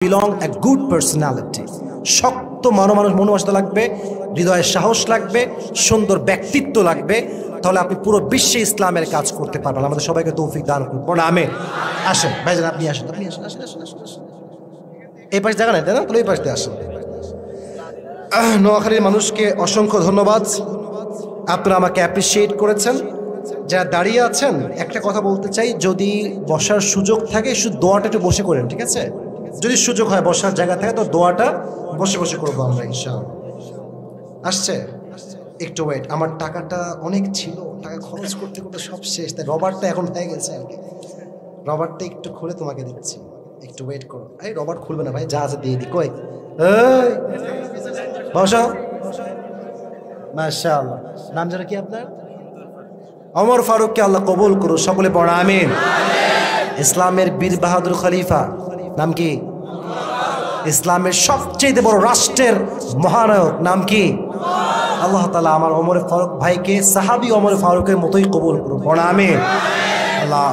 belong a good personality শক্ত মনোমানসিকতা লাগবে, হৃদয়ের সাহস লাগবে, সুন্দর ব্যক্তিত্ব লাগবে, তাহলে আপনি পুরো বিশ্বে ইসলামের কাজ করতে পারবেন। আমাদের সবাইকে তৌফিক দান করুন, বড় আমিন। আসেন ভাইজান, আপনি আসেন, আপনি আসেন, আসেন আসেন আসেন আসেন। এই পাশে জায়গা নেই তাই না, তাহলে এই পাশ দিয়ে আসেন। নোয়াখালীর মানুষকে অসংখ্য ধন্যবাদ, আপনারা আমাকে অ্যাপ্রিসিয়েট করেছেন। যারা দাঁড়িয়ে আছেন, একটা কথা বলতে চাই, যদি বসার সুযোগ থাকে শুধু দোয়াটা একটু বসে করেন, ঠিক আছে? যদি সুযোগ হয় বসার জায়গা থাকে তো দোয়াটা বসে বসে করবো আমরা ইনশাআল্লাহ। আসছে একটু ওয়েট, আমার টাকাটা অনেক ছিল, টাকা খরচ করতে করতে সব শেষ, তাই রবারটা এখন হয়ে গেছে আর কি। রবারটা একটু খুলে তোমাকে দিচ্ছি, একটু ওয়েট করো। এই রবার্ট খুলবে না ভাই, যা আছে দিয়ে দি। কই বসো। মাশাআল্লাহ, নাম যেন কি আপনার? ওমর ফারুককে আল্লাহ কবুল করুন, সকলে পড়া আমিন। ইসলামের বীর বাহাদুর খলিফা নাম কি? ইসলামের সবচেয়ে বড় রাষ্ট্রের মহানায়ক নাম কি? আল্লাহ তাআলা আমার ওমর ফারুক ভাইকে সাহাবী ওমর ফারুকের মতোই কবুল করুন, পড়া আমিন। আল্লাহ